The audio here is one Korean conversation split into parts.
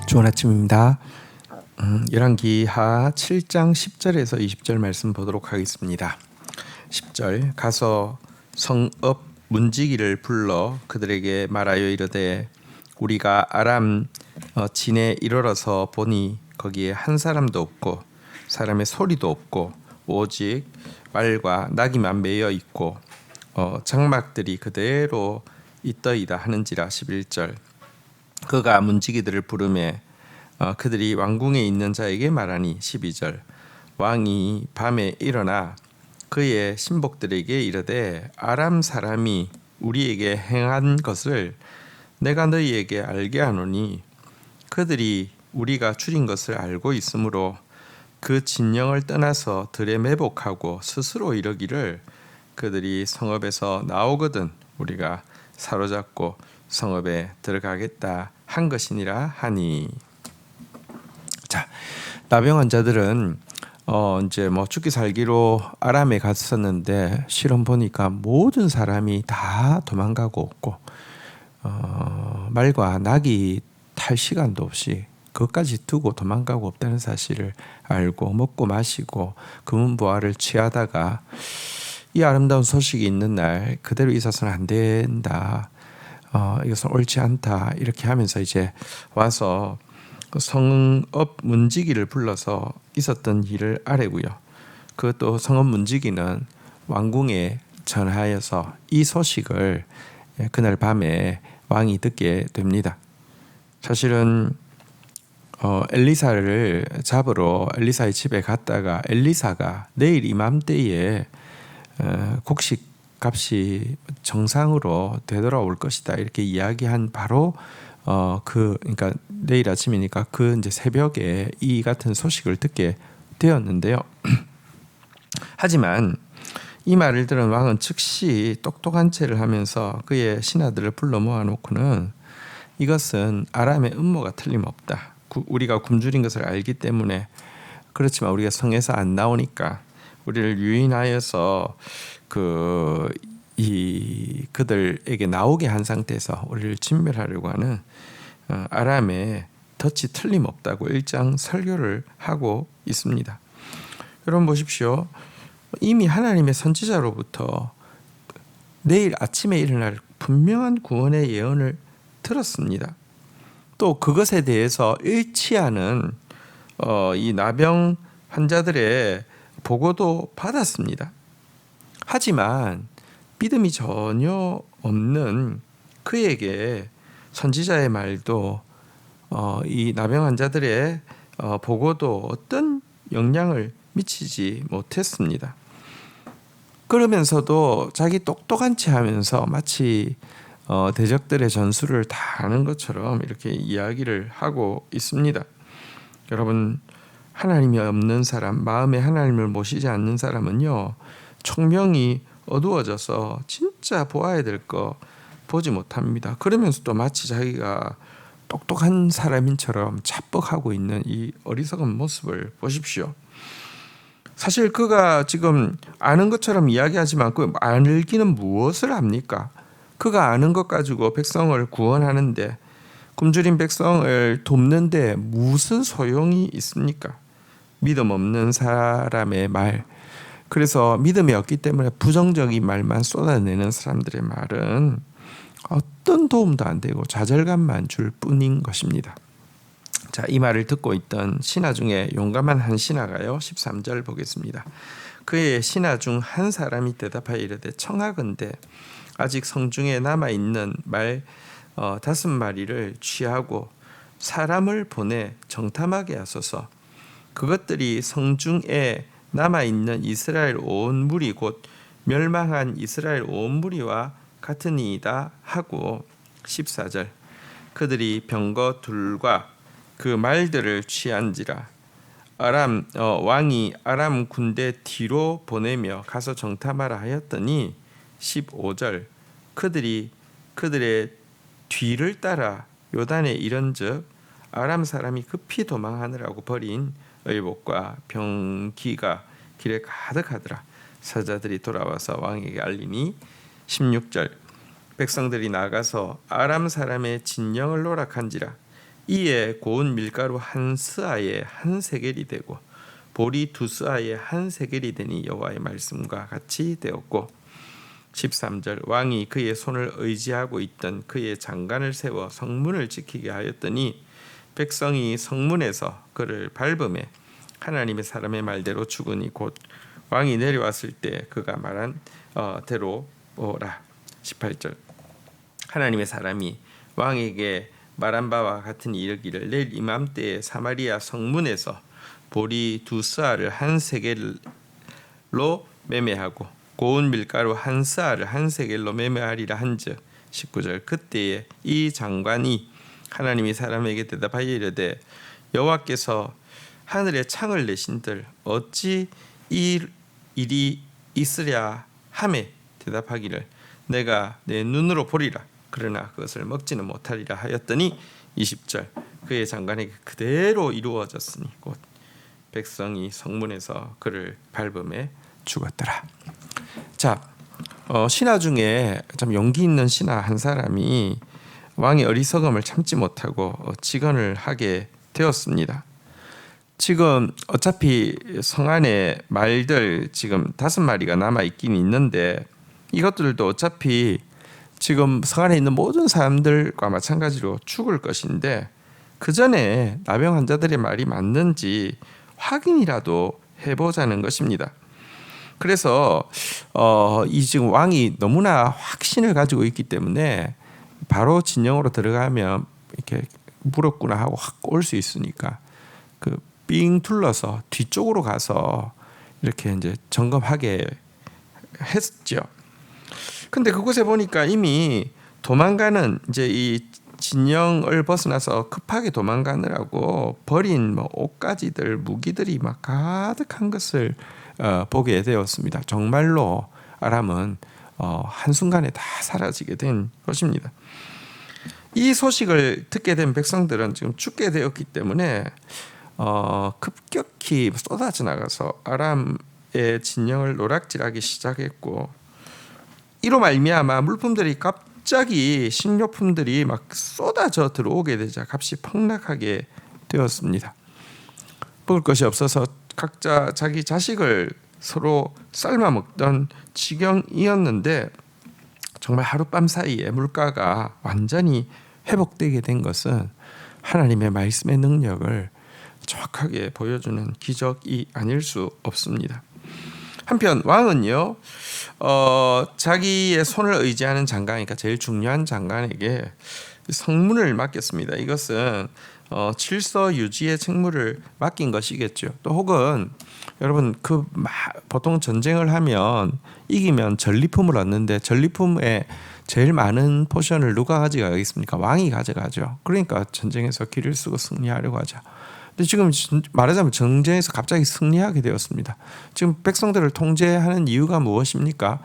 좋은 아침입니다. 열왕기하 7장 10절에서 20절 말씀 보도록 하겠습니다. 10절 가서 성읍 문지기를 불러 그들에게 말하여 이르되 우리가 아람 진에 이르러서 보니 거기에 한 사람도 없고 사람의 소리도 없고 오직 말과 나귀만 매여 있고 장막들이 그대로 있더이다 하는지라. 11절 그가 문지기들을 부르매 그들이 왕궁에 있는 자에게 말하니. 12절 왕이 밤에 일어나 그의 신복들에게 이르되 아람 사람이 우리에게 행한 것을 내가 너희에게 알게 하노니 그들이 우리가 줄인 것을 알고 있으므로 그 진영을 떠나서 들에 매복하고 스스로 이르기를 그들이 성읍에서 나오거든 우리가 사로잡고 성읍에 들어가겠다 한 것이니라 하니. 자, 나병 환자들은 이제 죽기 살기로 아람에 갔었는데 실험 보니까 모든 사람이 다 도망가고 없고 말과 낙이 탈 시간도 없이 그것까지 두고 도망가고 없다는 사실을 알고 먹고 마시고 금은보화를 취하다가 이 아름다운 소식이 있는 날 그대로 있어서는 안 된다. 이것은 옳지 않다. 이렇게 하면서 이제 와서 성읍 문지기를 불러서 있었던 일을 아뢰고요. 그것도 성읍 문지기는 왕궁에 전하여서 이 소식을 그날 밤에 왕이 듣게 됩니다. 사실은 엘리사를 잡으러 엘리사의 집에 갔다가 엘리사가 내일 이맘때에 곡식 값이 정상으로 되돌아올 것이다 이렇게 이야기한 바로 그러니까 내일 아침이니까 그 이제 새벽에 이 같은 소식을 듣게 되었는데요. 하지만 이 말을 들은 왕은 즉시 똑똑한 체를 하면서 그의 신하들을 불러 모아놓고는 이것은 아람의 음모가 틀림없다. 우리가 굶주린 것을 알기 때문에 그렇지만 우리가 성에서 안 나오니까 우리를 유인하여서 그들에게 나오게 한 상태에서 우리를 진멸하려고 하는 아람의 덫이 틀림없다고 일장 설교를 하고 있습니다. 여러분 보십시오. 이미 하나님의 선지자로부터 내일 아침에 일어날 분명한 구원의 예언을 들었습니다. 또 그것에 대해서 일치하는 이 나병 환자들의 보고도 받았습니다. 하지만 믿음이 전혀 없는 그에게 선지자의 말도 이 나병 환자들의 보고도 어떤 영향을 미치지 못했습니다. 그러면서도 자기 똑똑한 체 하면서 마치 대적들의 전술을 다 아는 것처럼 이렇게 이야기를 하고 있습니다. 여러분, 하나님이 없는 사람, 마음에 하나님을 모시지 않는 사람은요, 총명이 어두워져서 진짜 보아야 될 거 보지 못합니다. 그러면서도 마치 자기가 똑똑한 사람인처럼 자뻑하고 있는 이 어리석은 모습을 보십시오. 사실 그가 지금 아는 것처럼 이야기하지만 그 알기는 무엇을 압니까? 그가 아는 것 가지고 백성을 구원하는데 굶주린 백성을 돕는데 무슨 소용이 있습니까? 믿음 없는 사람의 말, 그래서 믿음이 없기 때문에 부정적인 말만 쏟아내는 사람들의 말은 어떤 도움도 안 되고 좌절감만 줄 뿐인 것입니다. 자, 이 말을 듣고 있던 신하 중에 용감한 한 신하가요. 13절 보겠습니다. 그의 신하 중 한 사람이 대답하여 이르되 청하건대 아직 성중에 남아있는 말 5마리를 취하고 사람을 보내 정탐하게 하소서. 그것들이 성중에 남아있는 이스라엘 온 무리 곧 멸망한 이스라엘 온 무리와 같으니이다 하고. 14절 그들이 병거 둘과 그 말들을 취한지라. 왕이 아람 군대 뒤로 보내며 가서 정탐하라 하였더니 15절 그들이 그들의 뒤를 따라 요단에 이른즉 아람 사람이 급히 도망하느라고 버린 의복과 병기가 길에 가득하더라. 사자들이 돌아와서 왕에게 알리니. 16절 백성들이 나가서 아람 사람의 진영을 노락한지라. 이에 고운 밀가루 한 스아에 한 세겔이 되고 보리 두 스아에 한 세겔이 되니 여호와의 말씀과 같이 되었고 13절 왕이 그의 손을 의지하고 있던 그의 장관을 세워 성문을 지키게 하였더니 백성이 성문에서 그를 밟음에 하나님의 사람의 말대로 죽으니 곧 왕이 내려왔을 때 그가 말한 대로 오라. 18절 하나님의 사람이 왕에게 말한 바와 같은 이르기를 내일 이맘때에 사마리아 성문에서 보리 두 스아를 한 세겔로 매매하고 고운 밀가루 한 스아를 한 세겔로 매매하리라 한즉 19절 그때에 이 장관이 하나님의 사람에게 대답하여 이르되 여호와께서 하늘에 창을 내신들 어찌 이 일이 있으랴 하매 대답하기를 내가 내 눈으로 보리라 그러나 그것을 먹지는 못하리라 하였더니 20절 그의 장관에게 그대로 이루어졌으니 곧 백성이 성문에서 그를 밟음에 죽었더라. 자, 신하 중에 참 용기 있는 신하 한 사람이 왕의 어리석음을 참지 못하고 직언을 하게 되었습니다. 지금 어차피 성 안에 말들 지금 5마리가 남아 있긴 있는데 이것들도 어차피 지금 성 안에 있는 모든 사람들과 마찬가지로 죽을 것인데 그 전에 나병 환자들의 말이 맞는지 확인이라도 해보자는 것입니다. 그래서 이 지금 왕이 너무나 확신을 가지고 있기 때문에 바로 진영으로 들어가면 이렇게 물었구나 하고 확 올 수 있으니까 그 삥 둘러서 뒤쪽으로 가서 이렇게 이제 점검하게 했죠. 근데 그곳에 보니까 이미 도망가는 이제 이 진영을 벗어나서 급하게 도망가느라고 버린 뭐 옷가지들 무기들이 막 가득한 것을 보게 되었습니다. 정말로 아람은 한순간에 다 사라지게 된 것입니다. 이 소식을 듣게 된 백성들은 지금 죽게 되었기 때문에 급격히 쏟아져 나가서 아람의 진영을 노략질하기 시작했고 이로 말미암아 물품들이 갑자기 식료품들이 막 쏟아져 들어오게 되자 값이 폭락하게 되었습니다. 먹을 것이 없어서 각자 자기 자식을 서로 삶아 먹던 지경이었는데 정말 하룻밤 사이에 물가가 완전히 회복되게 된 것은 하나님의 말씀의 능력을 정확하게 보여주는 기적이 아닐 수 없습니다. 한편 왕은요 자기의 손을 의지하는 장관이니까 제일 중요한 장관에게 성문을 맡겼습니다. 이것은 질서 유지의 책무를 맡긴 것이겠죠. 또 혹은 여러분 보통 전쟁을 하면 이기면 전리품을 얻는데 전리품의 제일 많은 포션을 누가 가져가겠습니까? 왕이 가져가죠. 그러니까 전쟁에서 길을 쓰고 승리하려고 하죠. 근데 지금 말하자면 전쟁에서 갑자기 승리하게 되었습니다. 지금 백성들을 통제하는 이유가 무엇입니까?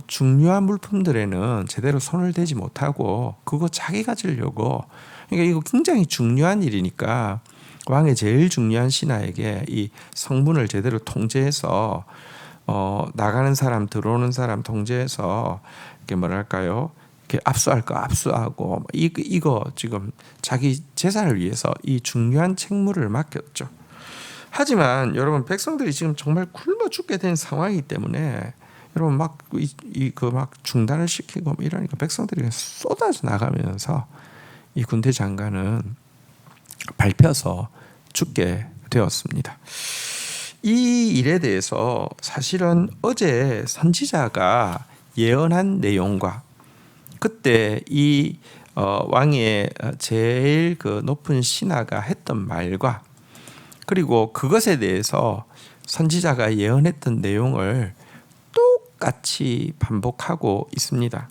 중요한 물품들에는 제대로 손을 대지 못하고 그거 자기 가지려고 그러니까 이거 굉장히 중요한 일이니까 왕의 제일 중요한 신하에게 이 성문을 제대로 통제해서 나가는 사람 들어오는 사람 통제해서 이렇게 뭐랄까요? 이렇게 압수할 거 압수하고 이거 지금 자기 재산을 위해서 이 중요한 책무를 맡겼죠. 하지만 여러분 백성들이 지금 정말 굶어 죽게 된 상황이기 때문에 여러분 막 중단을 시키고 이러니까 백성들이 쏟아져 나가면서 이 군대 장관은 밟혀서 죽게 되었습니다. 이 일에 대해서 사실은 어제 선지자가 예언한 내용과 그때 이 왕의 제일 그 높은 신하가 했던 말과 그리고 그것에 대해서 선지자가 예언했던 내용을 똑같이 반복하고 있습니다.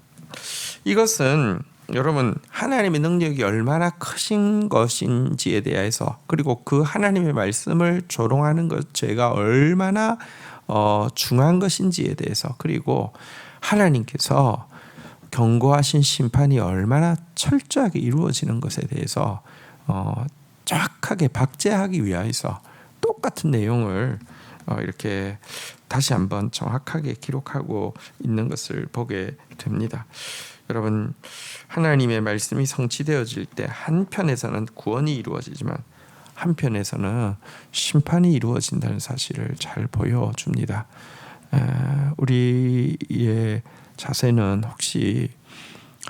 이것은 여러분 하나님의 능력이 얼마나 크신 것인지에 대해서 그리고 그 하나님의 말씀을 조롱하는 것 죄가 얼마나 중한 것인지에 대해서 그리고 하나님께서 경고하신 심판이 얼마나 철저하게 이루어지는 것에 대해서 정확하게 박제하기 위해서 똑같은 내용을 이렇게 다시 한번 정확하게 기록하고 있는 것을 보게 됩니다. 여러분 하나님의 말씀이 성취되어질 때 한편에서는 구원이 이루어지지만 한편에서는 심판이 이루어진다는 사실을 잘 보여줍니다. 우리의 자세는 혹시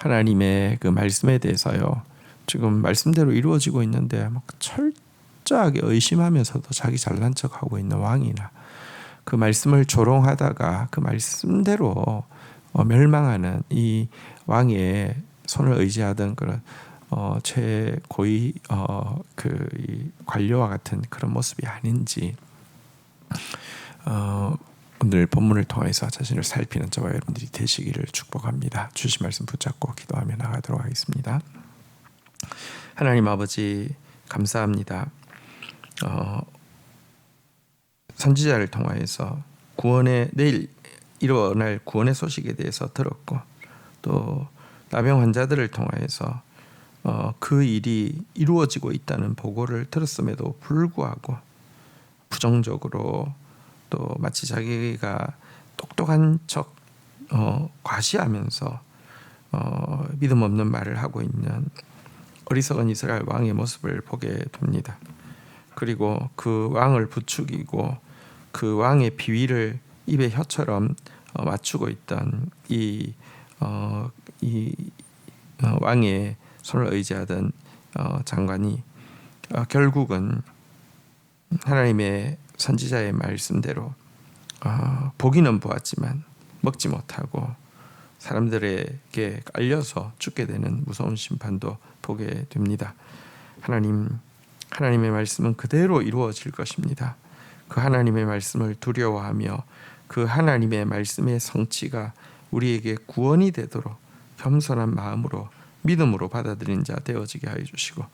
하나님의 그 말씀에 대해서요, 지금 말씀대로 이루어지고 있는데 막 철저하게 의심하면서도 자기 잘난 척하고 있는 왕이나 그 말씀을 조롱하다가 그 말씀대로 멸망하는 이 왕의 손을 의지하던 그런 최고위 이 관료와 같은 그런 모습이 아닌지 오늘 본문을 통해서 자신을 살피는 저와 여러분들이 되시기를 축복합니다. 주신 말씀 붙잡고 기도하며 나가도록 하겠습니다. 하나님 아버지 감사합니다. 선지자를 통하여서 내일 일어날 구원의 소식에 대해서 들었고 또 나병 환자들을 통하여서 그 일이 이루어지고 있다는 보고를 들었음에도 불구하고 부정적으로 또 마치 자기가 똑똑한 척 과시하면서 믿음 없는 말을 하고 있는 어리석은 이스라엘 왕의 모습을 보게 됩니다. 그리고 그 왕을 부추기고 그 왕의 비위를 입에 혀처럼 맞추고 있던 이 왕의 손을 의지하던 장관이 결국은 하나님의 선지자의 말씀대로 보기는 보았지만 먹지 못하고 사람들에게 깔려서 죽게 되는 무서운 심판도 보게 됩니다. 하나님의 말씀은 그대로 이루어질 것입니다. 그 하나님의 말씀을 두려워하며 그 하나님의 말씀의 성취가 우리에게 구원이 되도록 겸손한 마음으로 믿음으로 받아들인 자 되어지게 하여 주시고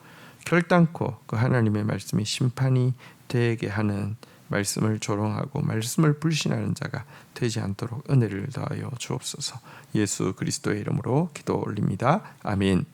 결단코 그 하나님의 말씀이 심판이 되게 하는 말씀을 조롱하고 말씀을 불신하는 자가 되지 않도록 은혜를 더하여 주옵소서. 예수 그리스도의 이름으로 기도 올립니다. 아멘.